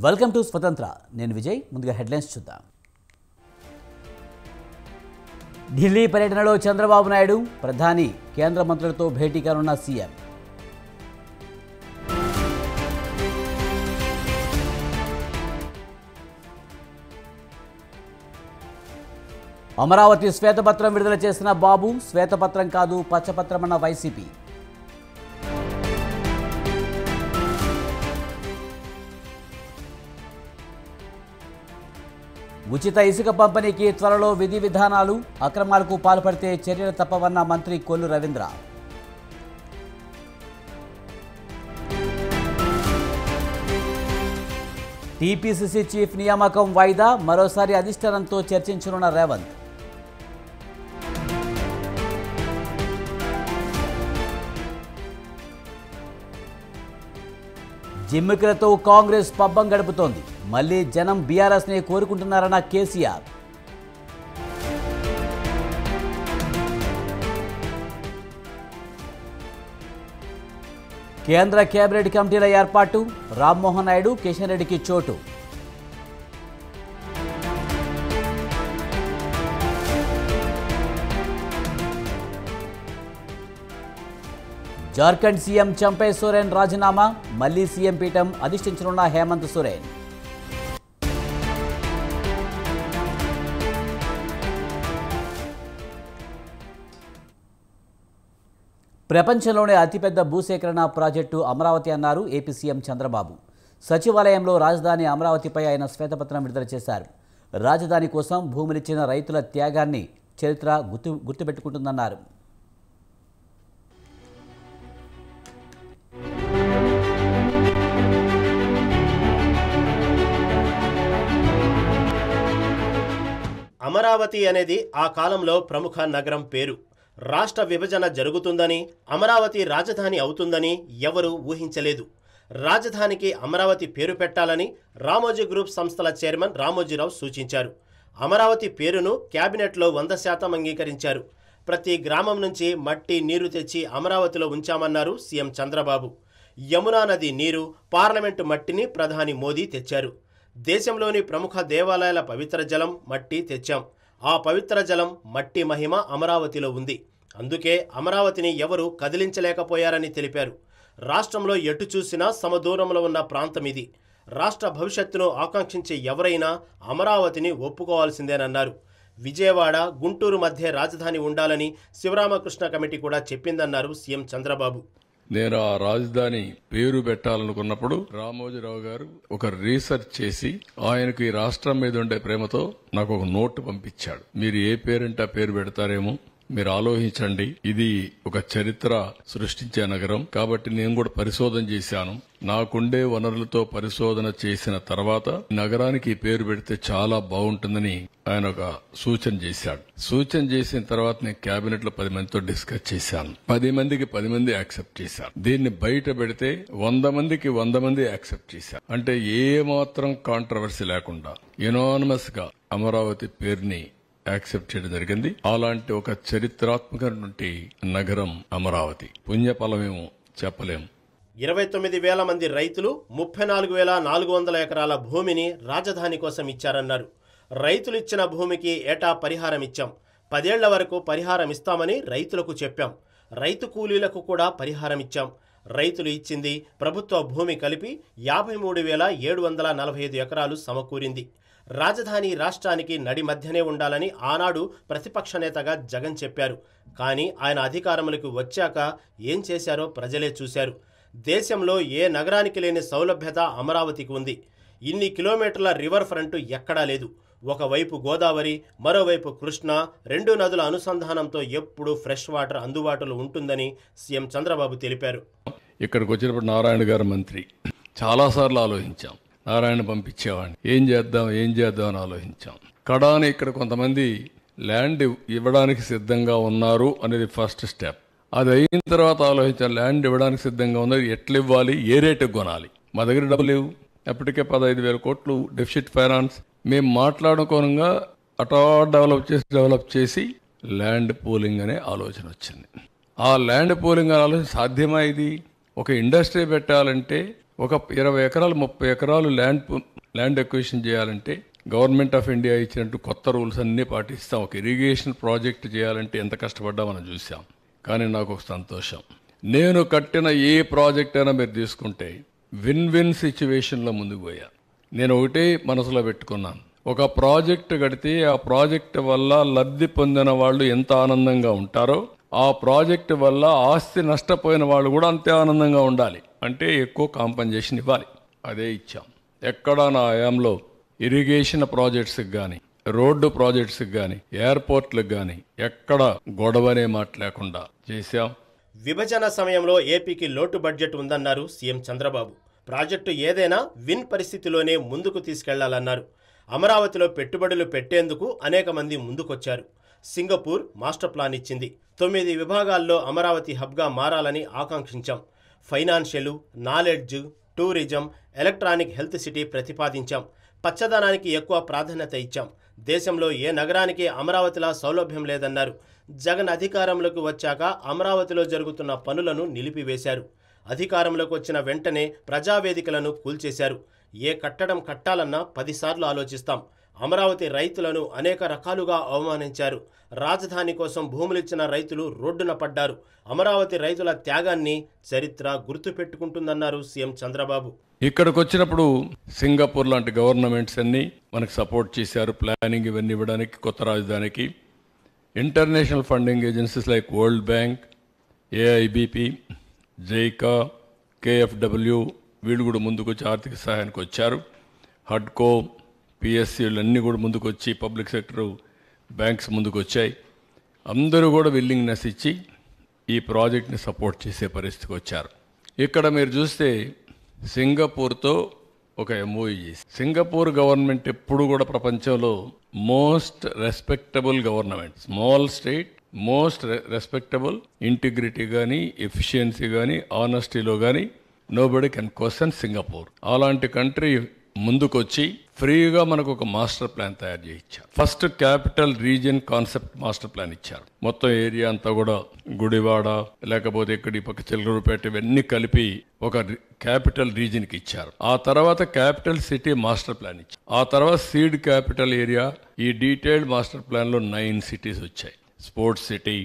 Welcome to స్వతంత్ర. నేను విజయ్. ముందుగా హెడ్లైన్స్ చూద్దాం. ఢిల్లీ పర్యటనలో చంద్రబాబు నాయుడు, ప్రధాని, కేంద్ర మంత్రులతో భేటీ కానున్న సీఎం. అమరావతి శ్వేతపత్రం విడుదల చేసిన బాబు, శ్వేతపత్రం కాదు పచ్చపత్రమన్న వైసీపీ. ఉచిత ఇసుక పంపిణీకి త్వరలో విధి విధానాలు, అక్రమాలకు పాల్పడితే చర్యలు తప్పవన్న మంత్రి కొల్లు రవీంద్ర. టీపీసీసీ చీఫ్ నియామకం వాయిదా, మరోసారి అధిష్టానంతో చర్చించనున్న రేవంత్. జిమ్మికులతో కాంగ్రెస్ పబ్బం గడుపుతోంది. మళ్లీ జనం బీఆర్ఎస్ని కోరుకుంటున్నారన్న కేసీఆర్. కేంద్ర కేబినెట్ కమిటీల ఏర్పాటు, రామ్మోహన్ నాయుడు, కిషన్ రెడ్డికి చోటు. జార్ఖండ్ సీఎం చంపై సోరెన్ రాజీనామా, మళ్లీ సీఎం పీఠం అధిష్ఠించనున్న హేమంత్ సోరెన్. ప్రపంచంలోనే అతిపెద్ద భూసేకరణ ప్రాజెక్టు అమరావతి అన్నారు ఏపీ సీఎం చంద్రబాబు. సచివాలయంలో రాజధాని అమరావతిపై ఆయన శ్వేతపత్రం విడుదల చేశారు. రాజధాని కోసం భూములిచ్చిన రైతుల త్యాగాన్ని చరిత్ర గుర్తుపెట్టుకుంటుందన్నారు. అమరావతి అనేది ఆ కాలంలో ప్రముఖ నగరం పేరు. రాష్ట్ర విభజన జరుగుతుందని, అమరావతి రాజధాని అవుతుందని ఎవరూ ఊహించలేదు. రాజధానికి అమరావతి పేరు పెట్టాలని రామోజీ గ్రూప్ సంస్థల చైర్మన్ రామోజీరావు సూచించారు. అమరావతి పేరును క్యాబినెట్లో 100% అంగీకరించారు. ప్రతి గ్రామం నుంచి మట్టి, నీరు తెచ్చి అమరావతిలో ఉంచామన్నారు సీఎం చంద్రబాబు. యమునా నది నీరు, పార్లమెంటు మట్టిని ప్రధాని మోదీ తెచ్చారు. దేశంలోని ప్రముఖ దేవాలయాల పవిత్ర జలం, మట్టి తెచ్చాం. ఆ పవిత్ర జలం, మట్టి మహిమ అమరావతిలో ఉంది. అందుకే అమరావతిని ఎవరూ కదిలించలేకపోయారని తెలిపారు. రాష్ట్రంలో ఎటు చూసినా సమదూరంలో ఉన్న ప్రాంతం ఇది. రాష్ట్ర భవిష్యత్తును ఆకాంక్షించే ఎవరైనా అమరావతిని ఒప్పుకోవాల్సిందేనన్నారు. విజయవాడ, గుంటూరు మధ్య రాజధాని ఉండాలని శివరామకృష్ణ కమిటీ కూడా చెప్పిందన్నారు సీఎం చంద్రబాబు. నేను ఆ రాజధాని పేరు పెట్టాలనుకున్నప్పుడు రామోజీరావు గారు ఒక రీసెర్చ్ చేసి ఆయనకు ఈ రాష్ట్రం మీద ఉండే ప్రేమతో నాకు ఒక నోట్ పంపించాడు. మీరు ఏ పేరంటే ఆ పేరు పెడతారేమో మీరు ఆలోచించండి. ఇది ఒక చరిత్ర సృష్టించే నగరం కాబట్టి నేను కూడా పరిశోధన చేశాను. నాకుండే వనరులతో పరిశోధన చేసిన తర్వాత నగరానికి ఈ పేరు పెడితే చాలా బాగుంటుందని ఆయన ఒక సూచన చేశాడు. సూచన చేసిన తర్వాత నేను కేబినెట్ లో 10 మందితో డిస్కస్ చేశాను. 10 మందికి 10 మంది యాక్సెప్ట్ చేశారు. దీన్ని బయట పెడితే 100 మందికి 100 మంది యాక్సెప్ట్ చేశారు. అంటే ఏ మాత్రం కాంట్రవర్సీ లేకుండా యునానిమస్ గా అమరావతి పేరుని యాక్సెప్ట్ చేయడం జరిగింది. అలాంటి ఒక చరిత్రాత్మకమైనటువంటి నగరం అమరావతి. పుణ్యఫలమేమో చెప్పలేము. 29,000 మంది రైతులు 34,400 ఎకరాల భూమిని రాజధాని కోసం ఇచ్చారన్నారు. రైతులు ఇచ్చిన భూమికి ఏటా పరిహారం ఇచ్చాం. 10 ఏళ్ల వరకు పరిహారం ఇస్తామని రైతులకు చెప్పాం. రైతు కూలీలకు కూడా పరిహారం ఇచ్చాం. రైతులు ఇచ్చింది ప్రభుత్వ భూమి కలిపి 53,745 ఎకరాలు సమకూరింది. రాజధాని రాష్ట్రానికి నడి మధ్యనే ఉండాలని ఆనాడు ప్రతిపక్ష నేతగా జగన్ చెప్పారు. కానీ ఆయన అధికారంలోకి వచ్చాక ఏం చేశారో ప్రజలే చూశారు. దేశంలో ఏ నగరానికి లేని సౌలభ్యత అమరావతికి ఉంది. ఇన్ని కిలోమీటర్ల రివర్ ఫ్రంట్ ఎక్కడా లేదు. ఒకవైపు గోదావరి, మరోవైపు కృష్ణ, 2 నదుల అనుసంధానంతో ఎప్పుడూ ఫ్రెష్ వాటర్ అందుబాటులో ఉంటుందని సీఎం చంద్రబాబు తెలిపారు. ఇక్కడికి వచ్చినప్పుడు నారాయణ గారు మంత్రి, చాలాసార్లు ఆలోచించాం. నారాయణ పంపించేవాడిని, ఏం చేద్దాం అని ఆలోచించాం. కడాని ఇక్కడ కొంతమంది ల్యాండ్ ఇవ్వడానికి సిద్ధంగా ఉన్నారు అనేది ఫస్ట్ స్టెప్. అది అయిన తర్వాత ఆలోచించాం, ల్యాండ్ ఇవ్వడానికి సిద్ధంగా ఉన్నారు, ఎట్లా ఇవ్వాలి, ఏ రేటుకు కొనాలి. మా దగ్గర డబ్బులు లేవు. ఎప్పటికే 15,000 కోట్లు డెఫిసిట్ ఫైనాన్స్. మేము మాట్లాడుకోనంగా అటా డెవలప్ చేసి ల్యాండ్ పూలింగ్ అనే ఆలోచన వచ్చింది. ఆ ల్యాండ్ పూలింగ్ ఆలోచన సాధ్యమా? ఇది ఒక ఇండస్ట్రీ పెట్టాలంటే ఒక 20 ఎకరాలు 30 ఎకరాలు ల్యాండ్ ఎక్విజిషన్ చేయాలంటే గవర్నమెంట్ ఆఫ్ ఇండియా ఇచ్చినట్టు కొత్త రూల్స్ అన్నీ పాటిస్తాం. ఒక ఇరిగేషన్ ప్రాజెక్ట్ చేయాలంటే ఎంత కష్టపడ్డా మనం చూసాం. కానీ నాకు ఒక సంతోషం, నేను కట్టిన ఏ ప్రాజెక్ట్ అయినా మీరు తీసుకుంటే విన్ విన్ సిచ్యువేషన్లో ముందుకు పోయా. నేను ఒకటే మనసులో పెట్టుకున్నాను, ఒక ప్రాజెక్ట్ కడితే ఆ ప్రాజెక్ట్ వల్ల లబ్ధి పొందిన వాళ్ళు ఎంత ఆనందంగా ఉంటారో ఆ ప్రాజెక్ట్ వల్ల ఆస్తి నష్టపోయిన వాళ్ళు కూడా అంతే ఆనందంగా ఉండాలి. అంటే ఎక్కువ కాంపన్సేషన్ ఇవ్వాలి. అదే ఇచ్చాం. ఎక్కడ నా ఆయాంలో ఇరిగేషన్ ప్రాజెక్ట్స్కి కానీ, రోడ్డు ప్రాజెక్ట్స్కి కానీ, ఎయిర్పోర్ట్లకు కానీ ఎక్కడ గొడవనే మాట లేకుండా చేశాం. విభజన సమయంలో ఏపీకి లోటు బడ్జెట్ ఉందన్నారు సీఎం చంద్రబాబు. ప్రాజెక్టు ఏదైనా విన్ పరిస్థితిలోనే ముందుకు తీసుకెళ్లాలన్నారు. అమరావతిలో పెట్టుబడులు పెట్టేందుకు అనేక మంది ముందుకొచ్చారు. సింగపూర్ మాస్టర్ ప్లాన్ ఇచ్చింది. 9 విభాగాల్లో అమరావతి హబ్గా మారాలని ఆకాంక్షించాం. Financial, knowledge, tourism, electronic, health city ప్రతిపాదించాం. పచ్చదనానికి ఎక్కువ ప్రాధాన్యత ఇచ్చాం. దేశంలో ఏ నగరానికి అమరావతిలా సౌలభ్యం లేదన్నారు. జగన్ అధికారంలోకి వచ్చాక అమరావతిలో జరుగుతున్న పనులను నిలిపివేశారు. అధికారంలోకి వచ్చిన వెంటనే ప్రజావేదికలను కూల్చేశారు. ఏ కట్టడం కట్టాలన్నా 10 సార్లు ఆలోచిస్తాం. అమరావతి రైతులను అనేక రకాలుగా అవమానించారు. రాజధాని కోసం భూములిచ్చిన రైతులు రోడ్డున పడ్డారు. అమరావతి రైతుల త్యాగాన్ని చరిత్ర గుర్తుపెట్టుకుంటుందన్నారు సీఎం చంద్రబాబు. ఇక్కడికి వచ్చినప్పుడు సింగపూర్ లాంటి గవర్నమెంట్స్ అన్నీ మనకు సపోర్ట్ చేశారు. ప్లానింగ్ ఇవన్నీ ఇవ్వడానికి కొత్త రాజధానికి. International funding agencies like World Bank, AIBP, JICA, KFW వీళ్ళు కూడా ముందుకు వచ్చి ఆర్థిక సహాయానికి వచ్చారు. హడ్కో, పిఎస్సీలు అన్నీ కూడా ముందుకు వచ్చి, పబ్లిక్ సెక్టర్ బ్యాంక్స్ ముందుకు వచ్చాయి. అందరూ కూడా విల్లింగ్నెస్ ఇచ్చి ఈ ప్రాజెక్ట్ని సపోర్ట్ చేసే పరిస్థితికి వచ్చారు. ఇక్కడ మీరు చూస్తే సింగపూర్తో ఒక ఎంఓయూ చేసి, సింగపూర్ గవర్నమెంట్ ఎప్పుడు కూడా ప్రపంచంలో most respectable government, small state, most respectable, integrity కానీ, ఎఫిషియన్సీ కానీ, ఆనెస్టీలో కానీ నోబడి కెన్ క్వశ్చన్ సింగపూర్. అలాంటి కంట్రీ ముందుకొచ్చి ఫ్రీగా మనకు ఒక మాస్టర్ ప్లాన్ తయారు చేయించారు. First capital region concept master plan ఇచ్చారు. మొత్తం ఏరియా అంతా కూడా గుడివాడ, లేకపోతే ఇక్కడ ఈ పక్క చిలకలూరుపేట ఇవన్నీ కలిపి ఒక క్యాపిటల్ రీజియన్కి ఇచ్చారు. ఆ తర్వాత క్యాపిటల్ సిటీ మాస్టర్ ప్లాన్ ఇచ్చారు. ఆ తర్వాత సీడ్ క్యాపిటల్ ఏరియా. ఈ డీటెయిల్డ్ మాస్టర్ ప్లాన్లో 9 సిటీస్ వచ్చాయి. Sports city,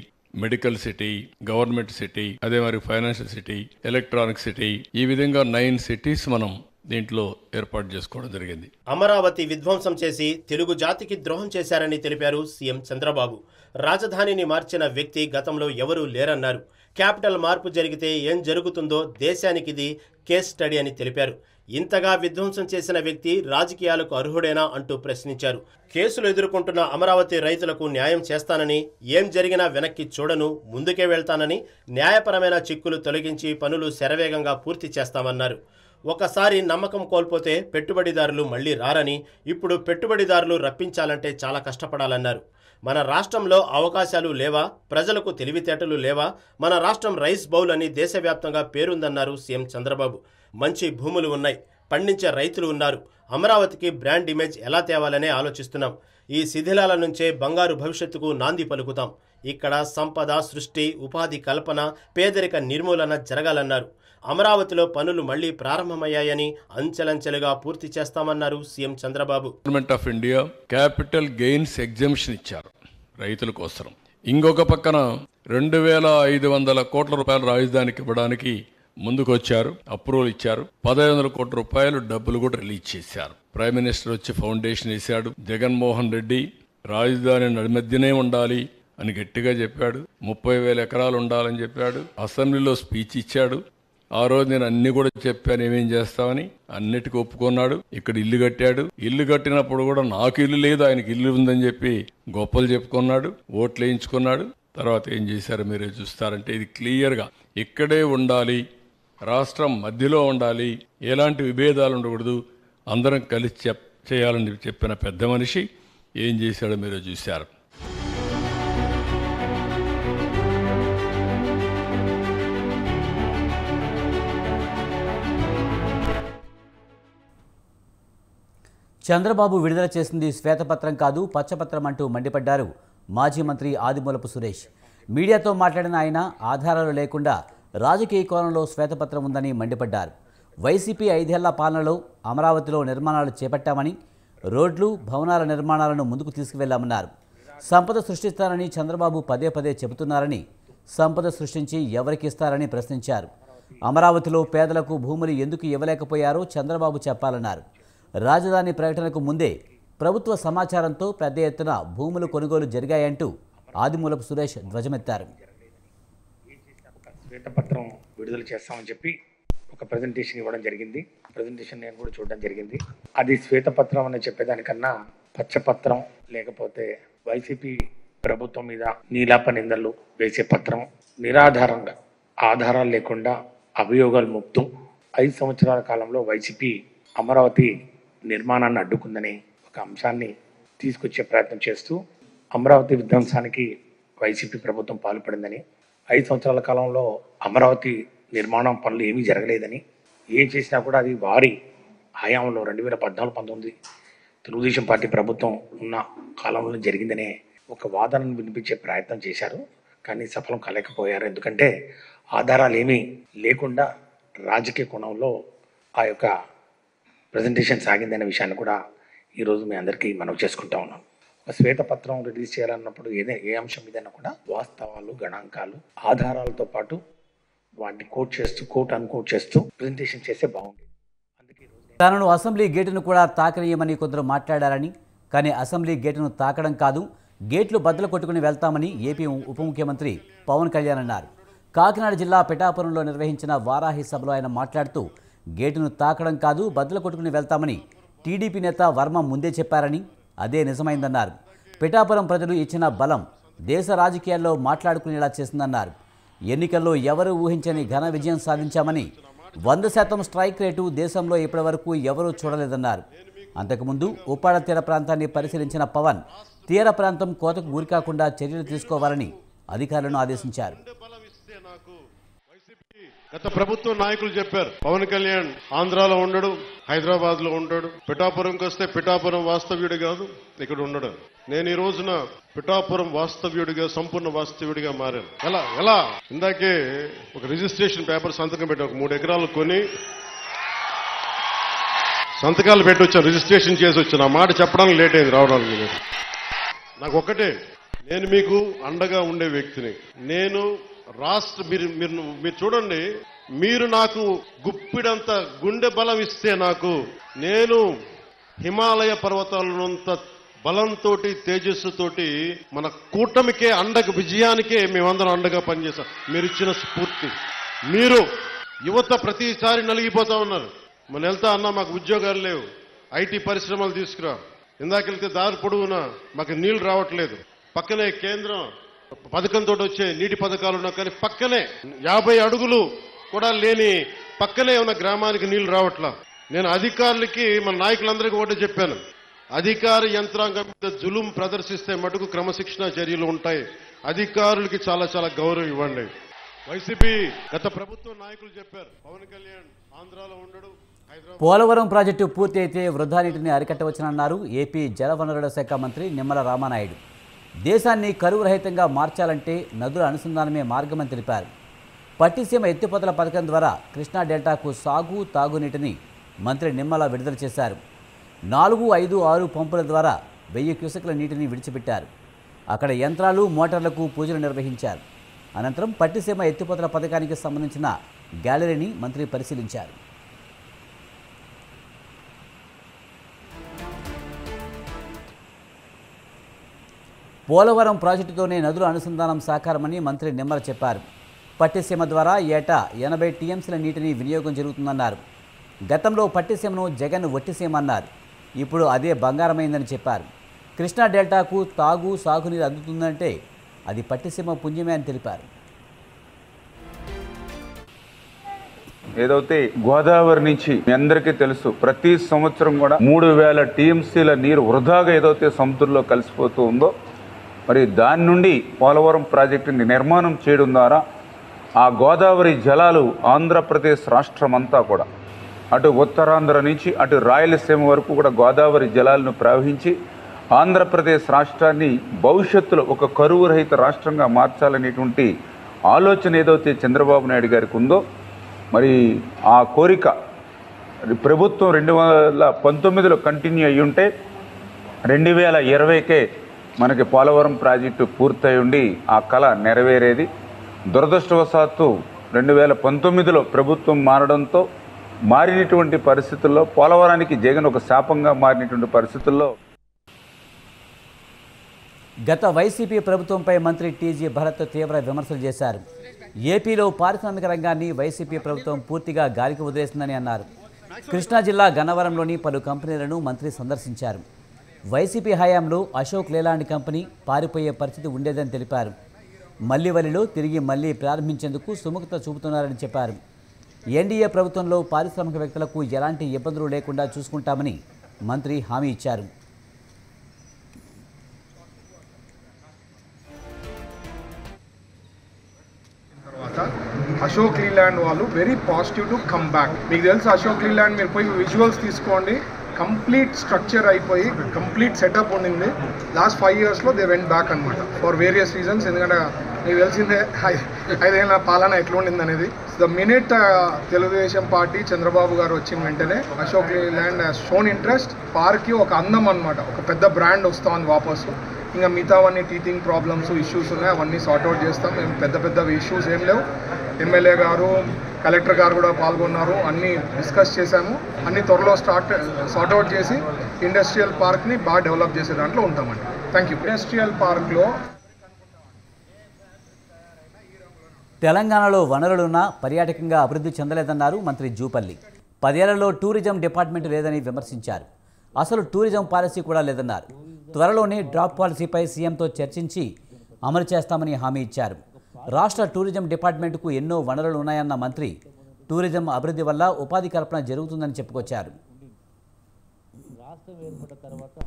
medical city, government city, అదే మరి ఫైనాన్షియల్ సిటీ, ఎలక్ట్రానిక్ సిటీ, ఈ విధంగా 9 సిటీస్ మనం దీంట్లో ఏర్పాటు చేసుకోవడం జరిగింది. అమరావతి విధ్వంసం చేసి తెలుగు జాతికి ద్రోహం చేశారని తెలిపారు సీఎం చంద్రబాబు. రాజధానిని మార్చిన వ్యక్తి గతంలో ఎవరూ లేరన్నారు. క్యాపిటల్ మార్పు జరిగితే ఏం జరుగుతుందో దేశానికి ఇది కేస్ స్టడీ అని తెలిపారు. ఇంతగా విధ్వంసం చేసిన వ్యక్తి రాజకీయాలకు అర్హుడేనా అంటూ ప్రశ్నించారు. కేసులు ఎదుర్కొంటున్న అమరావతి రైతులకు న్యాయం చేస్తానని, ఏం జరిగినా వెనక్కి చూడను, ముందుకే వెళ్తానని, న్యాయపరమైన చిక్కులు తొలగించి పనులు శరవేగంగా పూర్తి చేస్తామన్నారు. ఒకసారి నమ్మకం కోల్పోతే పెట్టుబడిదారులు మళ్లీ రారని, ఇప్పుడు పెట్టుబడిదారులు రప్పించాలంటే చాలా కష్టపడాలన్నారు. మన రాష్ట్రంలో అవకాశాలు లేవా, ప్రజలకు తెలివితేటలు లేవా, మన రాష్ట్రం రైస్ బౌల్ అని దేశవ్యాప్తంగా పేరుందన్నారు సీఎం చంద్రబాబు. మంచి భూములు ఉన్నాయి, పండించే రైతులు ఉన్నారు. అమరావతికి బ్రాండ్ ఇమేజ్ ఎలా తేవాలనే ఆలోచిస్తున్నాం. ఈ శిథిలాల నుంచే బంగారు భవిష్యత్తుకు నాంది పలుకుతాం. ఇక్కడ సంపద సృష్టి, ఉపాధి కల్పన, పేదరిక నిర్మూలన జరగాలన్నారు. అమరావతిలో పనులు మళ్లీ ప్రారంభమయ్యాయని అంచెలంచెలుగా పూర్తి చేస్తామన్నారు CM Chandrababu. Government of India capital gains exemption ఇచ్చారు రైతుల కోసం. ఇంకొక పక్కన 2500 కోట్ల రూపాయల రాజధానికి ఇవ్వడానికి ముందుకు వచ్చారు, అప్రూవల్ ఇచ్చారు. 1500 కోట్ల రూపాయలు డబ్బులు కూడా రిలీజ్ చేశారు. ప్రైమ్ మినిస్టర్ వచ్చి ఫౌండేషన్ వేశాడు. జగన్మోహన్ రెడ్డి రాజధాని నడిమధ్యనే ఉండాలి అని గట్టిగా చెప్పాడు. 30,000 ఎకరాలు ఉండాలని చెప్పాడు. అసెంబ్లీలో స్పీచ్ ఇచ్చాడు. ఆ రోజు నేను అన్ని కూడా చెప్పాను ఏమేం చేస్తామని. అన్నిటికీ ఒప్పుకున్నాడు. ఇక్కడ ఇల్లు కట్టాడు. ఇల్లు కట్టినప్పుడు కూడా నాకు ఇల్లు లేదు, ఆయనకి ఇల్లు ఉందని చెప్పి గొప్పలు చెప్పుకున్నాడు. ఓట్లు వేయించుకున్నాడు. తర్వాత ఏం చేశారో మీరే చూస్తారంటే ఇది క్లియర్గా ఇక్కడే ఉండాలి, రాష్ట్రం మధ్యలో ఉండాలి, ఎలాంటి విభేదాలు ఉండకూడదు, అందరం కలిసి చేయాలని చెప్పిన పెద్ద మనిషి ఏం చేశాడో మీరే చూశారు. చంద్రబాబు విడుదల చేసింది శ్వేతపత్రం కాదు, పచ్చపత్రం అంటూ మండిపడ్డారు మాజీ మంత్రి ఆదిమూలపు సురేష్. మీడియాతో మాట్లాడిన ఆయన ఆధారాలు లేకుండా రాజకీయ కోణంలో శ్వేతపత్రం ఉందని మండిపడ్డారు. వైసీపీ 5 ఏళ్ల పాలనలో అమరావతిలో నిర్మాణాలు చేపట్టామని, రోడ్లు, భవనాల నిర్మాణాలను ముందుకు తీసుకువెళ్లామన్నారు. సంపద సృష్టిస్తారని చంద్రబాబు పదే పదే చెబుతున్నారని, సంపద సృష్టించి ఎవరికి ఇస్తారని ప్రశ్నించారు. అమరావతిలో పేదలకు భూములు ఎందుకు ఇవ్వలేకపోయారో చంద్రబాబు చెప్పాలన్నారు. రాజధాని ప్రకటనకు ముందే ప్రభుత్వ సమాచారంతో పెద్ద ఎత్తున భూములు కొనుగోలు జరిగాయంటూ ఆదిమూలపు సురేష్ ధ్వజమెత్తారు. శ్వేతపత్రం విడుదల చేస్తామని చెప్పి ఒక ప్రెజెంటేషన్ ఇవ్వడం జరిగింది. ప్రెజెంటేషన్ నేను కూడా చూడడం జరిగింది. అది శ్వేతపత్రం అని చెప్పేదానికన్నా పచ్చపత్రం, లేకపోతే వైసీపీ ప్రభుత్వం మీద నీలాప నిందలు వేసే పత్రం, నిరాధారంగా ఆధారాలు లేకుండా అభియోగాలు మోపుతూ 5 సంవత్సరాల కాలంలో వైసీపీ అమరావతి నిర్మాణాన్ని అడ్డుకుందని ఒక అంశాన్ని తీసుకొచ్చే ప్రయత్నం చేస్తూ అమరావతి విధ్వంసానికి వైసీపీ ప్రభుత్వం పాల్పడిందని, 5 సంవత్సరాల కాలంలో అమరావతి నిర్మాణం పనులు ఏమీ జరగలేదని, ఏం చేసినా కూడా అది వారి హయాంలో 2014-19 తెలుగుదేశం పార్టీ ప్రభుత్వం ఉన్న కాలంలో జరిగిందనే ఒక వాదనను వినిపించే ప్రయత్నం చేశారు. కానీ సఫలం కాలేకపోయారు. ఎందుకంటే ఆధారాలు ఏమీ లేకుండా రాజకీయ కోణంలో ఆ యొక్క ప్రజెంటేషన్ సాగిందనే విషయాన్ని కూడా ఈరోజు మీ అందరికీ మనవి చేసుకుంటా ఉన్నాం. ఒక శ్వేతపత్రం రిలీజ్ చేయాలన్నప్పుడు ఏ అంశం మీదైనా కూడా వాస్తవాలు, గణాంకాలు, ఆధారాలతో పాటు వాటిని కోట్ అన్కోట్ చేస్తూ ప్రజెంటేషన్ చేస్తే బాగుండేది. అందుకే తనను అసెంబ్లీ గేటును కూడా తాకనీయమని కొందరు మాట్లాడారని, కానీ అసెంబ్లీ గేటును తాకడం కాదు, గేట్లు బద్దలు కొట్టుకుని వెళ్తామని ఏపీ ఉప ముఖ్యమంత్రి పవన్ కళ్యాణ్ అన్నారు. కాకినాడ జిల్లా పిఠాపురంలో నిర్వహించిన వారాహి సభలో ఆయన మాట్లాడుతూ, గేటును తాకడం కాదు, బద్దలు కొట్టుకుని వెళ్తామని టీడీపీ నేత వర్మ ముందే చెప్పారని, అదే నిజమైందన్నారు. పిఠాపురం ప్రజలు ఇచ్చిన బలం దేశ రాజకీయాల్లో మాట్లాడుకునేలా చేసిందన్నారు. ఎన్నికల్లో ఎవరూ ఊహించని ఘన విజయం సాధించామని, 100% స్ట్రైక్ రేటు దేశంలో ఇప్పటివరకు ఎవరూ చూడలేదన్నారు. అంతకుముందు ఉప్పాడ తీర ప్రాంతాన్ని పరిశీలించిన పవన్ తీర ప్రాంతం కోతకు గురికాకుండా చర్యలు తీసుకోవాలని అధికారులను ఆదేశించారు. గత ప్రభుత్వ నాయకులు చెప్పారు, పవన్ కళ్యాణ్ ఆంధ్రాలో ఉండడు, హైదరాబాద్ లో ఉంటాడు, పిఠాపురంకి వస్తే పిఠాపురం వాస్తవ్యుడు కాదు, ఇక్కడ ఉండడు. నేను ఈ రోజున పిఠాపురం వాస్తవ్యుడిగా, సంపూర్ణ వాస్తవ్యుడిగా మారాను. ఎలా ఇందాకే ఒక రిజిస్ట్రేషన్ పేపర్ సంతకం పెట్టి, ఒక 3 ఎకరాలు కొని సంతకాలు పెట్టి వచ్చాను, రిజిస్ట్రేషన్ చేసి వచ్చాను. ఆ మాట చెప్పడానికి లేట్ అయింది రావడానికి. నాకు ఒక్కటే, నేను మీకు అండగా ఉండే వ్యక్తిని. నేను మీరు చూడండి, మీరు నాకు గుప్పిడంత గుండె బలం ఇస్తే నాకు, నేను హిమాలయ పర్వతాలనంత బలంతో, తేజస్సుతోటి మన కూటమికే అండగా, విజయానికే మేమందరం అండగా పనిచేస్తాం. మీరు ఇచ్చిన స్ఫూర్తి. మీరు యువత ప్రతిసారి నలిగిపోతా ఉన్నారు. మన వెళ్తా అన్నా మాకు ఉద్యోగాలు లేవు, ఐటీ పరిశ్రమలు తీసుకురా. ఇందాకెళ్తే దారి పొడవునా మాకు నీళ్లు రావట్లేదు. పక్కనే కేంద్రం పథకంతో వచ్చే నీటి పథకాలు ఉన్నా కానీ పక్కనే 50 అడుగులు కూడా లేని పక్కనే ఉన్న గ్రామానికి నీళ్లు రావట్లా. నేను అధికారులకి, మన నాయకులందరికీ ఒకటే చెప్పాను, అధికార యంత్రాంగం మీద జులుం ప్రదర్శిస్తే మటుకు క్రమశిక్షణ చర్యలు ఉంటాయి. అధికారులకి చాలా చాలా గౌరవం ఇవ్వండి. వైసీపీ గత ప్రభుత్వ నాయకులు చెప్పారు, పవన్ కళ్యాణ్ ఆంధ్రాలో ఉండడు. పోలవరం ప్రాజెక్టు పూర్తి అయితే వృధా నీటిని అరికట్టవచ్చునన్నారు ఏపీ జలవనరుల శాఖ మంత్రి నిమ్మల రామానాయుడు. దేశాన్ని కరువు రహితంగా మార్చాలంటే నదుల అనుసంధానమే మార్గమని తెలిపారు. పట్టిసీమ ఎత్తిపోతల పథకం ద్వారా కృష్ణా డెల్టాకు సాగు, తాగునీటిని మంత్రి నిమ్మల విడుదల చేశారు. 4, 5, 6 పంపుల ద్వారా 1000 క్యూసెక్ల నీటిని విడిచిపెట్టారు. అక్కడ యంత్రాలు, మోటార్లకు పూజలు నిర్వహించారు. అనంతరం పట్టిసీమ ఎత్తిపోతల పథకానికి సంబంధించిన గ్యాలరీని మంత్రి పరిశీలించారు. పోలవరం ప్రాజెక్టుతోనే నదుల అనుసంధానం సాకారమని మంత్రి నిమ్మల చెప్పారు. పట్టిసీమ ద్వారా ఏటా 80 టీఎంసీల నీటిని వినియోగం జరుగుతుందన్నారు. గతంలో పట్టిసీమను జగన్ ఒట్టిసీమ అన్నారు. ఇప్పుడు అదే బంగారమైందని చెప్పారు. కృష్ణా డెల్టాకు తాగు, సాగునీరు అందుతుందంటే అది పట్టిసీమ పుణ్యమే అని తెలిపారు. ఏదైతే గోదావరి నుంచి మీ అందరికీ తెలుసు, ప్రతి సంవత్సరం కూడా 3000 టీఎంసీల నీరు వృధాగా ఏదైతే సముద్రంలో కలిసిపోతూ ఉందో, మరి దాని నుండి పోలవరం ప్రాజెక్టుని నిర్మాణం చేయడం ద్వారా ఆ గోదావరి జలాలు ఆంధ్రప్రదేశ్ రాష్ట్రం అంతా కూడా, అటు ఉత్తరాంధ్ర నుంచి అటు రాయలసీమ వరకు కూడా గోదావరి జలాలను ప్రవహించి ఆంధ్రప్రదేశ్ రాష్ట్రాన్ని భవిష్యత్తులో ఒక కరువు రహిత రాష్ట్రంగా మార్చాలనేటువంటి ఆలోచన ఏదైతే చంద్రబాబు నాయుడు గారికి ఉందో, మరి ఆ కోరిక ప్రభుత్వం 2019లో కంటిన్యూ అయ్యి ఉంటే 2020కే మనకి పోలవరం ప్రాజెక్టు పూర్తయి ఉండి ఆ కళ నెరవేరేది. దురదృష్టవశాత్తు 2019లో ప్రభుత్వం మారడంతో మారినటువంటి పరిస్థితుల్లో పోలవరానికి జగన్ ఒక శాపంగా మారినటువంటి పరిస్థితుల్లో గత వైసీపీ ప్రభుత్వంపై మంత్రి టీజీ భరత్ తీవ్ర విమర్శలు చేశారు. ఏపీలో పారిశ్రామిక రంగాన్ని వైసీపీ ప్రభుత్వం పూర్తిగా గాలికి వదిలేసిందని అన్నారు. కృష్ణా జిల్లా గన్నవరంలోని పలు కంపెనీలను మంత్రి సందర్శించారు. వైసీపీ హయాంలో అశోక్ లేలాండ్ కంపెనీ పారిపోయే పరిస్థితి ఉండేదని తెలిపారు. మల్లివల్లిలో తిరిగి మళ్లీ ప్రారంభించేందుకు సుముఖత చూపుతున్నారని చెప్పారు. ఎన్డీఏ ప్రభుత్వంలో పారిశ్రామికవేత్తలకు ఎలాంటి ఇబ్బందులు లేకుండా చూసుకుంటామని మంత్రి హామీ ఇచ్చారు. అశోక్ లీలాండ్ వాళ్ళు very positive to come back. మీకు తెలుసు అశోక్ లీలాండ్ మీరు పోయి విజువల్స్ తీసుకోండి, కంప్లీట్ స్ట్రక్చర్ అయిపోయి కంప్లీట్ సెటప్ ఉండింది. లాస్ట్ 5 yearsలో దే వెంట్ బ్యాక్ అనమాట ఫర్ వేరియస్ రీజన్స్. ఎందుకంటే మీకు తెలిసిందే 5 ఏళ్ళ పాలన ఎట్లా ఉండింది అనేది. The minute Telugu Desam party Chandrababu గారు వచ్చిన వెంటనే అశోక్ లీలాండ్ షోన్ ఇంట్రెస్ట్. పార్క్కి ఒక అందం అనమాట, ఒక పెద్ద బ్రాండ్ వస్తుంది వాపసు. ఇంకా మిగతావన్నీ టీచింగ్ ప్రాబ్లమ్స్ ఇష్యూస్ ఉన్నాయి, అవన్నీ సార్ట్అవుట్ చేస్తాం. మేము పెద్ద ఇష్యూస్ ఏం లేవు. ఎమ్మెల్యే గారు కలెక్టర్ గారు కూడా పాల్గొన్నారు, అన్నీ డిస్కస్ చేశాము. అన్ని త్వరలో సార్ట్అవుట్ చేసి ఇండస్ట్రియల్ పార్క్ని బాగా డెవలప్ చేసే దాంట్లో ఉంటామండి. Thank you. ఇండస్ట్రియల్ పార్క్లో తెలంగాణలో వనరులున్నా పర్యాటకంగా అభివృద్ధి చెందలేదన్నారు మంత్రి జూపల్లి. 10 ఏళ్లలో టూరిజం డిపార్ట్మెంట్ లేదని విమర్శించారు. అసలు టూరిజం పాలసీ కూడా లేదన్నారు. త్వరలోనే డ్రాప్ పాలసీపై సీఎంతో చర్చించి అమలు చేస్తామని హామీ ఇచ్చారు. రాష్ట్ర టూరిజం డిపార్ట్మెంట్కు ఎన్నో వనరులు ఉన్నాయన్న మంత్రి టూరిజం అభివృద్ధి వల్ల ఉపాధి కల్పన జరుగుతుందని చెప్పుకొచ్చారు. రాష్ట్రం ఏర్పడిన తర్వాత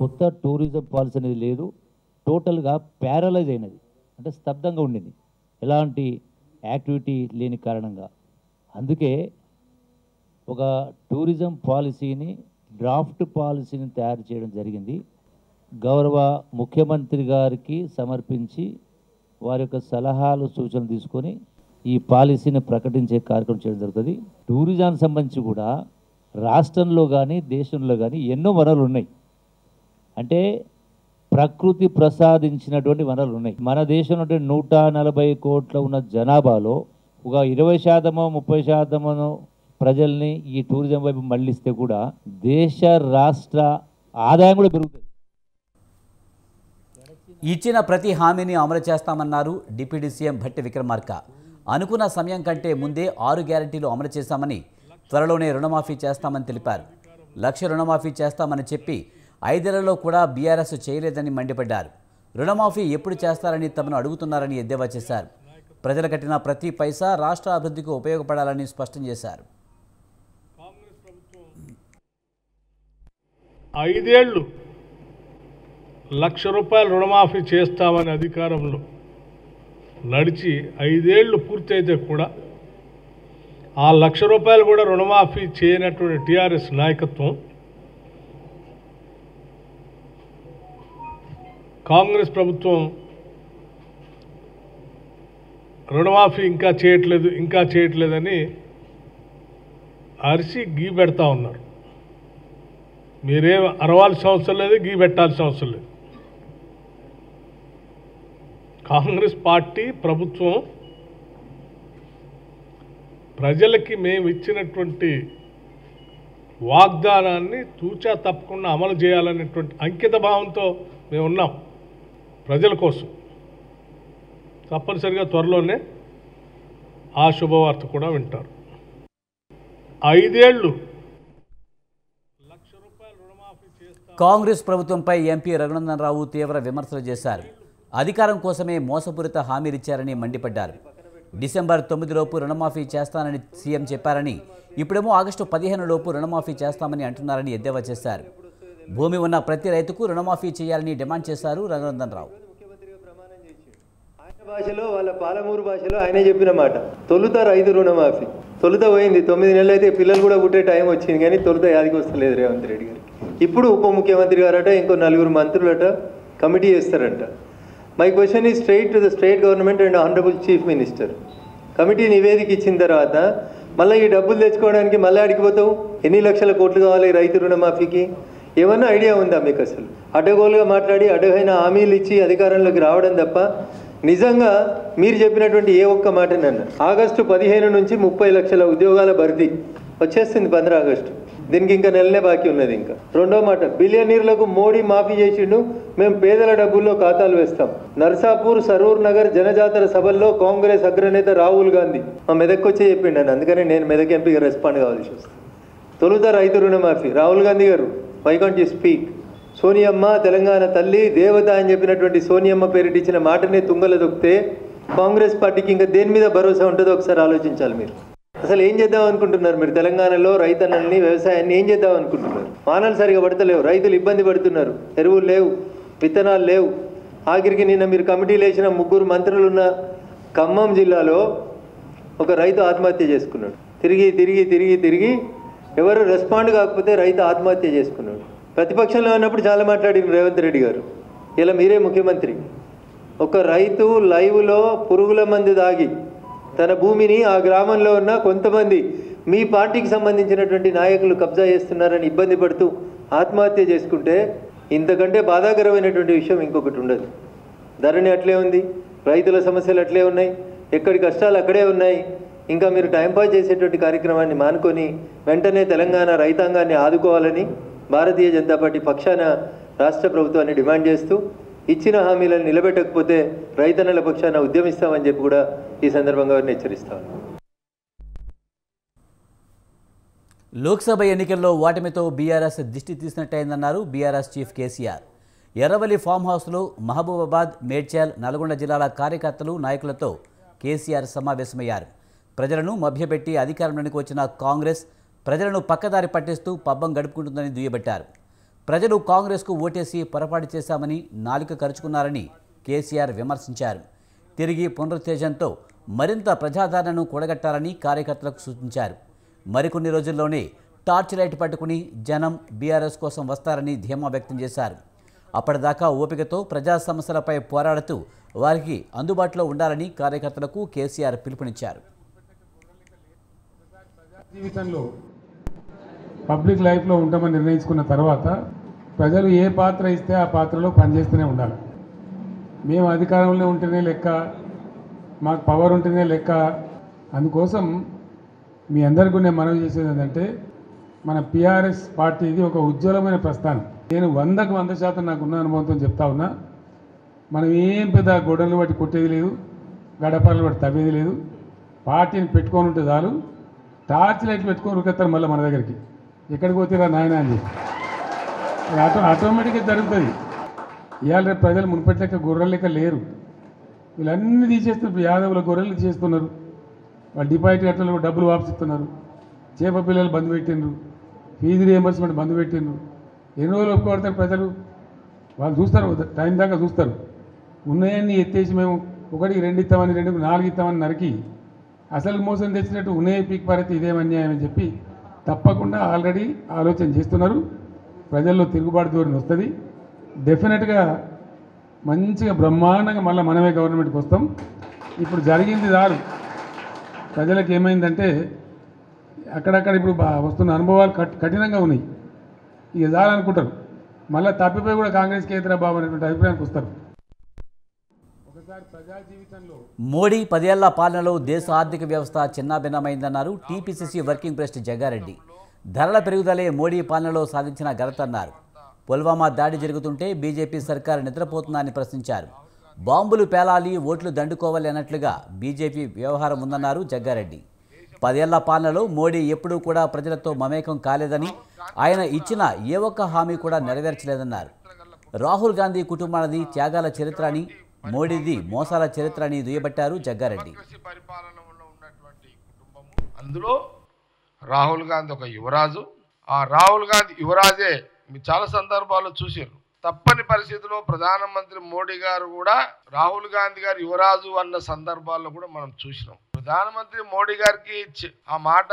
కొత్త టూరిజం పాలసీ అనేది లేదు. టోటల్గా ప్యారలైజ్ అయినది, అంటే స్తబ్దంగా ఉండింది, ఎలాంటి యాక్టివిటీ లేని కారణంగా. అందుకే ఒక టూరిజం పాలసీని, డ్రాఫ్ట్ పాలసీని తయారు చేయడం జరిగింది. గౌరవ ముఖ్యమంత్రి గారికి సమర్పించి వారి యొక్క సలహాలు సూచనలు తీసుకొని ఈ పాలసీని ప్రకటించే కార్యక్రమం చేయడం జరుగుతుంది. టూరిజానికి సంబంధించి కూడా రాష్ట్రంలో కానీ దేశంలో కానీ ఎన్నో వనరులు ఉన్నాయి. అంటే ప్రకృతి ప్రసాదించినటువంటి వనరులు ఉన్నాయి. మన దేశంలో 140 కోట్ల ఉన్న జనాభాలో ఒక 20% 30% ప్రజల్ని ఈ టూరిజం వైపు మళ్లిస్తే కూడా దేశ రాష్ట్ర ఆదాయం కూడా పెరుగుతుంది. ఇచ్చిన ప్రతి హామీని అమలు చేస్తామన్నారు డిప్యూటీ సీఎం భట్టి విక్రమార్క. అనుకున్న సమయం కంటే ముందే 6 గ్యారెంటీలు అమలు చేశామని, త్వరలోనే రుణమాఫీ చేస్తామని తెలిపారు. 1,00,000 రుణమాఫీ చేస్తామని చెప్పి 5 ఏళ్లలో కూడా బీఆర్ఎస్ చేయలేదని మండిపడ్డారు. రుణమాఫీ ఎప్పుడు చేస్తారని తమను అడుగుతున్నారని ఎద్దేవా చేశారు. ప్రజలు కట్టిన ప్రతి పైసా రాష్ట్ర అభివృద్ధికి ఉపయోగపడాలని స్పష్టం చేశారు. 5 ఏళ్ళు 1,00,000 రూపాయలు రుణమాఫీ చేస్తామని అధికారంలో నడిచి 5 ఏళ్ళు పూర్తయితే కూడా ఆ 1,00,000 రూపాయలు కూడా రుణమాఫీ చేయనటువంటి టీఆర్ఎస్ నాయకత్వం కాంగ్రెస్ ప్రభుత్వం రుణమాఫీ ఇంకా చేయట్లేదని అరిసి గీ పెడతా ఉన్నారు. మీరేం అరవాల్సిన అవసరం లేదు, గీ పెట్టాల్సిన అవసరం లేదు. కాంగ్రెస్ పార్టీ ప్రభుత్వం ప్రజలకి మేము ఇచ్చినటువంటి వాగ్దానాన్ని తూచా తప్పకుండా అమలు చేయాలనేటువంటి అంకిత భావంతో మేము ఉన్నాం ప్రజల కోసం. తప్పనిసరిగా త్వరలోనే ఆ శుభవార్త కూడా వింటారు. 5 ఏళ్ళు 1,00,000 రూపాయలు రుణమాఫీ చేస్తా. కాంగ్రెస్ ప్రభుత్వంపై ఎంపీ రఘునందన్ రావు తీవ్ర విమర్శలు చేశారు. అధికారం కోసమే మోసపూరిత హామీలిచ్చారని మండిపడ్డారు. డిసెంబర్ 9 లోపు రుణమాఫీ చేస్తానని సీఎం చెప్పారని, ఇప్పుడేమో ఆగస్టు 15 లోపు రుణమాఫీ చేస్తామని అంటున్నారని ఎద్దేవా చేశారు. భూమి ఉన్న ప్రతి రైతుకు రుణమాఫీ చేయాలని డిమాండ్ చేశారు రఘునందన్ రావు. భాషలో వాళ్ళ పాలమూరు భాషలో ఆయనే చెప్పిన మాట, తొలుత రైతు రుణమాఫీ. తొలుత పోయింది, 9 నెలలు అయితే పిల్లలు కూడా పుట్టే టైం వచ్చింది, కానీ తొలుత యాదికి వస్తలేదు రేవంత్ రెడ్డి గారికి. ఇప్పుడు ఉప ముఖ్యమంత్రి గారట, ఇంకో 4 మంత్రులట కమిటీ చేస్తారంట. My question is straight to the state government and honourable chief minister. Committee నివేదిక ఇచ్చిన తర్వాత మళ్ళీ ఈ డబ్బులు తెచ్చుకోవడానికి మళ్ళీ అడిగిపోతావు? ఎన్ని లక్షల కోట్లు కావాలి రైతు రుణమాఫీకి? ఏమన్నా ఐడియా ఉందా మీకు? అసలు అడ్డగోలుగా మాట్లాడి అడ్డగైన హామీలు ఇచ్చి అధికారంలోకి రావడం తప్ప నిజంగా మీరు చెప్పినటువంటి ఏ ఒక్క మాట నన్ను ఆగస్టు 15 నుంచి 30 లక్షల ఉద్యోగాల భర్తీ వచ్చేస్తుంది 15 ఆగస్టు. దీనికి ఇంకా నెలనే బాకీ ఉన్నది. ఇంకా రెండో మాట, బిలియనీర్లకు మోడీ మాఫీ చేసిండు, మేము పేదల డబ్బుల్లో ఖాతాలు వేస్తాం. నర్సాపూర్ సరూర్ నగర్ జనజాతర సభల్లో కాంగ్రెస్ అగ్రనేత రాహుల్ గాంధీ మా మెదక్కి వచ్చి చెప్పిండు. అందుకని నేను మెదక్ ఎంపీగా రెస్పాండ్ కావాల్సి వస్తుంది. తొలుత రైతు రుణమాఫీ. రాహుల్ గాంధీ గారు, వై కాంట్ యు స్పీక్? సోనియమ్మ తెలంగాణ తల్లి దేవత అని చెప్పినటువంటి సోనియమ్మ పేరిట ఇచ్చిన మాటనే తుంగల దొక్కితే కాంగ్రెస్ పార్టీకి ఇంకా దేని మీద భరోసా ఉంటుందో ఒకసారి ఆలోచించాలి మీరు. అసలు ఏం చేద్దాం అనుకుంటున్నారు మీరు? తెలంగాణలో రైతన్నల్ని, వ్యవసాయాన్ని ఏం చేద్దాం అనుకుంటున్నారు? వానలు సరిగా పడతలేవు, రైతులు ఇబ్బంది పడుతున్నారు, ఎరువులు లేవు, విత్తనాలు లేవు. ఆఖరికి నిన్న మీరు కమిటీలు వేసిన 3 మంత్రులున్న ఖమ్మం జిల్లాలో ఒక రైతు ఆత్మహత్య చేసుకున్నాడు. తిరిగి తిరిగి తిరిగి తిరిగి ఎవరు రెస్పాండ్ కాకపోతే రైతు ఆత్మహత్య చేసుకున్నాడు. ప్రతిపక్షంలో ఉన్నప్పుడు చాలా మాట్లాడిన రేవంత్ రెడ్డి గారు, ఇలా మీరే ముఖ్యమంత్రి. ఒక రైతు లైవ్లో పురుగుల మందు దాగి తన భూమిని ఆ గ్రామంలో ఉన్న కొంతమంది మీ పార్టీకి సంబంధించినటువంటి నాయకులు కబ్జా చేస్తున్నారని ఇబ్బంది పడుతూ ఆత్మహత్య చేసుకుంటే ఇంతకంటే బాధాకరమైనటువంటి విషయం ఇంకొకటి ఉండదు. ధరణి అట్లే ఉంది, రైతుల సమస్యలు అట్లే ఉన్నాయి, ఎక్కడి కష్టాలు అక్కడే ఉన్నాయి. ఇంకా మీరు టైంపాస్ చేసేటువంటి కార్యక్రమాన్ని మానుకొని వెంటనే తెలంగాణ రైతాంగాన్ని ఆదుకోవాలని భారతీయ జనతా పార్టీ పక్షాన రాష్ట్ర ప్రభుత్వాన్ని డిమాండ్ చేస్తూ ఇచ్చిన హామీలను నిలబెట్టకపోతే రైతన్నల పక్షాన ఉద్యమిస్తామని చెప్పి కూడా ఈ సందర్భంగా వారిని హెచ్చరిస్తాను. లోక్సభ ఎన్నికల్లో ఓటమితో బీఆర్ఎస్ దిష్టి తీసినట్టయిందన్నారు బీఆర్ఎస్ చీఫ్ కేసీఆర్. ఎర్రవల్లి ఫామ్ హౌస్లో మహబూబాబాద్, మేడ్చల్, నల్గొండ జిల్లాల కార్యకర్తలు, నాయకులతో కేసీఆర్ సమావేశమయ్యారు. ప్రజలను మభ్యపెట్టి అధికారంలోనికి వచ్చిన కాంగ్రెస్ ప్రజలను పక్కదారి పట్టిస్తూ పబ్బం గడుపుకుంటుందని దుయ్యబట్టారు. ప్రజలు కాంగ్రెస్కు ఓటేసి పొరపాటు చేశామని నాలుక కరుచుకున్నారని కేసీఆర్ విమర్శించారు. తిరిగి పునరుత్తేజంతో మరింత ప్రజాదరణను కూడగట్టాలని కార్యకర్తలకు సూచించారు. మరికొన్ని రోజుల్లోనే టార్చ్ లైట్ పట్టుకుని జనం బీఆర్ఎస్ కోసం వస్తారని ధీమా వ్యక్తం చేశారు. అప్పటిదాకా ఓపికతో ప్రజా సమస్యలపై పోరాడుతూ వారికి అందుబాటులో ఉండాలని కార్యకర్తలకు కేసీఆర్ పిలుపునిచ్చారు. జీవితంలో పబ్లిక్ లైఫ్లో ఉంటామని నిర్ణయించుకున్న తర్వాత ప్రజలు ఏ పాత్ర ఇస్తే ఆ పాత్రలో పనిచేస్తూనే ఉండాలి. మేము అధికారంలో ఉంటేనే లెక్క, మాకు పవర్ ఉంటేనే లెక్క. అందుకోసం మీ అందరికీ నేను మనవి చేసేది ఏంటంటే, మన పిఆర్ఎస్ పార్టీది ఒక ఉజ్వలమైన ప్రస్థానం. నేను 100కు 100% నాకున్న అనుభవంతో చెప్తా ఉన్నా. మనం ఏం పెద్ద గొడవలు బట్టి కొట్టేది లేదు, గడపలను బట్టి తవ్వేది లేదు. పార్టీని పెట్టుకొని ఉంటే చాలు, టార్చ్ లైట్ పెట్టుకొని ఉరికెత్తారు మళ్ళీ మన దగ్గరికి. ఎక్కడికి పోతారా నాయన అని చెప్పి ఆటోమేటిక్గా జరుగుతుంది. ఇవాళ రేపు ప్రజలు మునుపటి లెక్క గొర్రెల లెక్క లేరు. వీళ్ళన్నీ తీసేస్తున్నారు. యాదవుల గొర్రెలు తీసేస్తున్నారు, వాళ్ళు డిపాజిట్ కట్టలు డబ్బులు వాపసిస్తున్నారు, చేప పిల్లలు బంద్ పెట్టిండ్రు, ఫీజు రియంబర్స్మెంట్ బంద్ పెట్టిండ్రు. ఎన్ని రోజులు ఒప్పుకోబడతారు ప్రజలు? వాళ్ళు చూస్తారు, టైం దాకా చూస్తారు. ఉన్నాయన్నీ ఎత్తేసి మేము 1కి 2 ఇస్తామని 2కి 4 ఇస్తామని నరికి అసలు మోసం తెచ్చినట్టు ఉన్నాయే పీక్ పారైతే ఇదేం అన్యాయం అని చెప్పి తప్పకుండా ఆల్రెడీ ఆలోచన చేస్తున్నారు. ప్రజల్లో తిరుగుబాటు ధోరణి వస్తుంది. డెఫినెట్గా మంచిగా బ్రహ్మాండంగా మళ్ళీ మనమే గవర్నమెంట్కి వస్తాం. ఇప్పుడు జరిగింది చాలు. ప్రజలకు ఏమైందంటే అక్కడక్కడ ఇప్పుడు వస్తున్న అనుభవాలు కఠినంగా ఉన్నాయి. ఇక చాలనుకుంటారు, మళ్ళీ తప్పిపోయి కూడా కాంగ్రెస్కి ఏతరా బాబు అనేటువంటి అభిప్రాయానికి వస్తారు. మోడీ 10 ఏళ్ల పాలనలో దేశ ఆర్థిక వ్యవస్థ చిన్నాభిన్నమైందన్నారు టీపీసీసీ వర్కింగ్ ప్రెసిడెంట్ జగ్గారెడ్డి. ధరల పెరుగుదలే మోడీ పాలనలో సాధించిన ఘనతన్నారు. పుల్వామా దాడి జరుగుతుంటే బీజేపీ సర్కారు నిద్రపోతుందని ప్రశ్నించారు. బాంబులు పేలాలి, ఓట్లు దండుకోవాలి అన్నట్లుగా బీజేపీ వ్యవహారం ఉందన్నారు జగ్గారెడ్డి. 10 ఏళ్ల పాలనలో మోడీ ఎప్పుడూ కూడా ప్రజలతో మమేకం కాలేదని, ఆయన ఇచ్చిన ఏ ఒక్క హామీ కూడా నెరవేర్చలేదన్నారు. రాహుల్ గాంధీ కుటుంబానిది త్యాగాల చరిత్ర అని, మోడీది మోసాల చరిత్ర అని దుయ్యబట్టారు జగ్గారెడ్డి. అందులో రాహుల్ గాంధీ ఒక యువరాజు. ఆ రాహుల్ గాంధీ యువరాజే మీరు చాలా సందర్భాల్లో చూసారు. తప్పని పరిస్థితిలో ప్రధానమంత్రి మోడీ గారు కూడా రాహుల్ గాంధీ గారు యువరాజు అన్న సందర్భాల్లో కూడా మనం చూసినాం. ప్రధానమంత్రి మోడీ గారికి ఆ మాట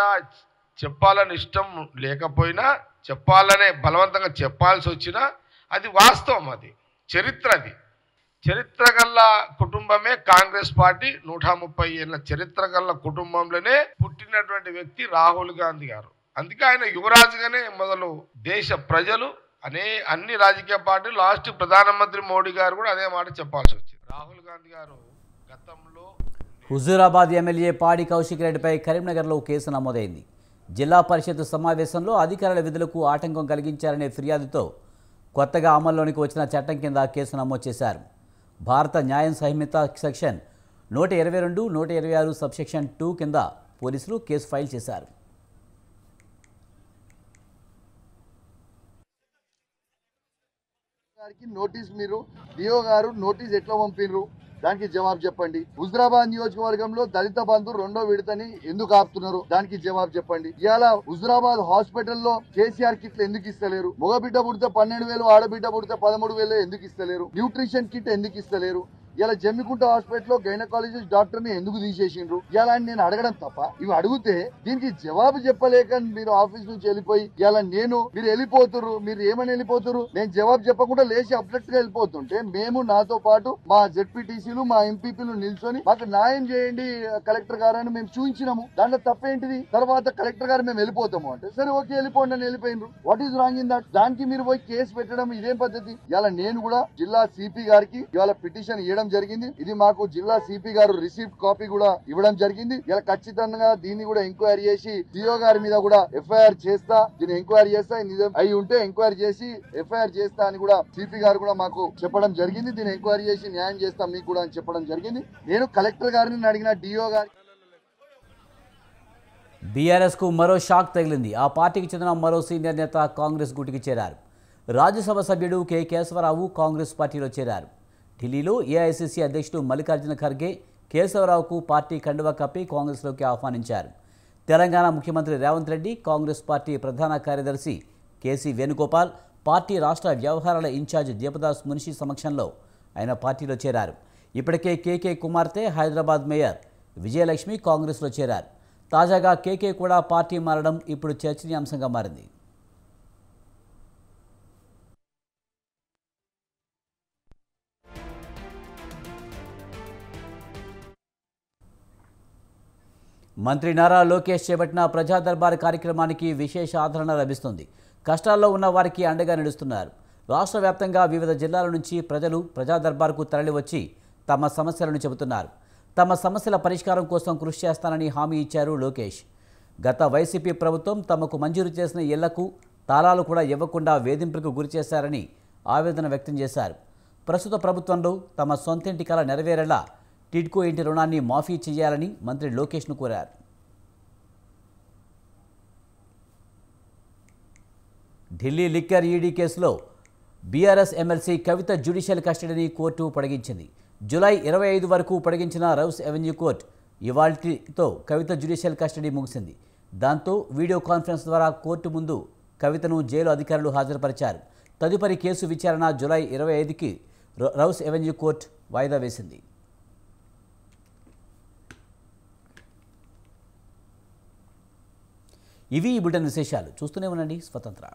చెప్పాలని ఇష్టం లేకపోయినా, చెప్పాలనే బలవంతంగా చెప్పాల్సి వచ్చినా అది వాస్తవం, అది చరిత్ర. అది చరిత్ర గల్ల కుటుంబమే కాంగ్రెస్ పార్టీ. 130 ఏళ్ల చరిత్ర గల్ల కుటుంబంలోనే పుట్టినటువంటి వ్యక్తి రాహుల్ గాంధీ గారు. అందుకే ఆయన యువరాజుగానే మొదలు దేశ ప్రజలు అన్ని రాజకీయ పార్టీలు లాస్ట్ ప్రధానమంత్రి మోడీ గారు కూడా అదే మాట చెప్పాల్సి వచ్చింది. రాహుల్ గాంధీ గారు గతంలో హుజూరాబాద్ ఎమ్మెల్యే పాడి కౌశిక్ రెడ్డిపై కరీంనగర్లో కేసు నమోదైంది. జిల్లా పరిషత్ సమావేశంలో అధికారుల విధులకు ఆటంకం కలిగించారనే ఫిర్యాదుతో కొత్తగా అమల్లోనికి వచ్చిన చట్టం కింద కేసు నమోదు చేశారు. భారత న్యాయ సంహిత సెక్షన్ 122, 126 సబ్సెక్షన్ 2 కింద పోలీసులు కేసు ఫైల్ చేశారు. నోటీస్ మీరు డిఓ గారు నోటీస్ ఎట్లా పంపినరు దానికి జవాబు చెప్పండి. హుజురాబాద్ నియోజకవర్గంలో దళిత బంధు 2వ విడతని ఎందుకు ఆపుతున్నారు దానికి జవాబు చెప్పండి. ఇవాళ హుజురాబాద్ హాస్పిటల్లో కేసీఆర్ కిట్లు ఎందుకు ఇస్తలేరు? మగబిడ్డ పుడితే 12,000, ఆడబిడ్డ పుడితే 13,000 ఎందుకు ఇస్తలేరు? న్యూట్రిషన్ కిట్ ఎందుకు ఇస్తలేరు? ఇలా జమ్మికుంట హాస్పిటల్లో గైనకాలజిస్ట్ డాక్టర్ ని ఎందుకు తీసేసిండ్రు? ఇలా నేను అడగడం తప్ప ఇవి అడిగితే దీనికి జవాబు చెప్పలేక మీరు ఆఫీస్ నుంచి వెళ్ళిపోయి ఇలా మీరు వెళ్ళిపోతురు, మీరు ఏమని వెళ్ళిపోతురు? నేను జవాబు చెప్పకుండా లేచి అప్డెట్ గా వెళ్ళిపోతుంటే మేము నాతో పాటు మా జెడ్పీటీసీలు మా ఎంపీపీలు నిల్చొని మాకు న్యాయం చేయండి కలెక్టర్ గారు అని మేము చూపించినాము. దాంట్లో తప్పేంటిది? తర్వాత కలెక్టర్ గారు మేము వెళ్ళిపోతాము అంటే సరే ఓకే వెళ్ళిపోండి అని వెళ్ళిపోయినరు. What is wrong in that? దానికి మీరు పోయి కేసు పెట్టడం ఇదేం పద్ధతి? ఇలా నేను కూడా జిల్లా సిపి గారికి ఇవాళ పిటిషన్ ఇవ్వడం జరిగింది. ఇది మాకు జిల్లా సిపి గారు రిసీప్ట్ కాపీ కూడా ఇవ్వడం జరిగింది. ఇలా ఖచ్చితంగా దీన్ని కూడా ఎంక్వైరీ చేసి సిఓ గారి మీద కూడా ఎఫ్ఐఆర్ చేస్తా, దీన్ని ఎంక్వైరీ చేస్తా, నిజం అయి ఉంటే ఎంక్వైరీ చేసి ఎఫ్ఐఆర్ చేస్తా అని కూడా సిపి గారు కూడా మాకు చెప్పడం జరిగింది. దీన్ని ఎంక్వైరీ చేసి న్యాయం చేస్తాం మీకు కూడా అని చెప్పడం జరిగింది. నేను కలెక్టర్ గారిని అడిగిన డిఓ గారి బీఆర్ఎస్కు మరో షాక్ తగిలింది. ఆ పార్టీకి చెందిన మరో సీనియర్ నేత కాంగ్రెస్ గూటికి చేరారు. రాజ్యసభ సభ్యుడు కె కేశవరావు కాంగ్రెస్ పార్టీలో చేరారు. ఢిల్లీలో ఏఐసీసీ అధ్యక్షుడు మల్లికార్జున ఖర్గే కేశవరావుకు పార్టీ కండువా కప్పి కాంగ్రెస్లోకి ఆహ్వానించారు. తెలంగాణ ముఖ్యమంత్రి రేవంత్ రెడ్డి, కాంగ్రెస్ పార్టీ ప్రధాన కార్యదర్శి కేసీ వేణుగోపాల్, పార్టీ రాష్ట్ర వ్యవహారాల ఇన్ఛార్జ్ దీపదాస్ మున్షి సమక్షంలో ఆయన పార్టీలో చేరారు. ఇప్పటికే కేకే కుమార్తె హైదరాబాద్ మేయర్ విజయలక్ష్మి కాంగ్రెస్లో చేరారు. తాజాగా కేకే కూడా పార్టీ మారడం ఇప్పుడు చర్చనీయాంశంగా మారింది. మంత్రి నారా లోకేష్ చేపట్టిన ప్రజా దర్బార్ కార్యక్రమానికి విశేష ఆదరణ లభిస్తుంది. కష్టాల్లో ఉన్న వారికి అండగా నిలుస్తున్నారు. రాష్ట్ర వ్యాప్తంగా వివిధ జిల్లాల నుంచి ప్రజలు ప్రజా దర్బార్కు తరలివచ్చి తమ సమస్యలను చెబుతున్నారు. తమ సమస్యల పరిష్కారం కోసం కృషి చేస్తానని హామీ ఇచ్చారు లోకేష్. గత వైసీపీ ప్రభుత్వం తమకు మంజూరు చేసిన ఇళ్లకు తాళాలు కూడా ఇవ్వకుండా వేధింపులకు గురిచేశారని ఆవేదన వ్యక్తం చేశారు. ప్రస్తుత ప్రభుత్వంలో తమ సొంతింటి కల నెరవేరేలా టిడ్కో ఇంటి రుణాన్ని మాఫీ చేయాలని మంత్రి లోకేష్ను కోరారు. ఢిల్లీ లిక్కర్ ఈడీ కేసులో బీఆర్ఎస్ ఎమ్మెల్సీ కవిత జ్యుడిషియల్ కస్టడీని కోర్టు పొడిగించింది. జూలై 25 వరకు పొడిగించిన రౌస్ అవెన్యూ కోర్టు ఇవాల్టితో కవిత జ్యుడిషియల్ కస్టడీ ముగిసింది. దాంతో వీడియో కాన్ఫరెన్స్ ద్వారా కోర్టు ముందు కవితను జైలు అధికారులు హాజరుపరిచారు. తదుపరి కేసు విచారణ జూలై 25కి రౌస్ అవెన్యూ కోర్టు వాయిదా వేసింది. ఇవి ఈ బులెటిన్ విశేషాలు. చూస్తూనే ఉండండి స్వతంత్ర.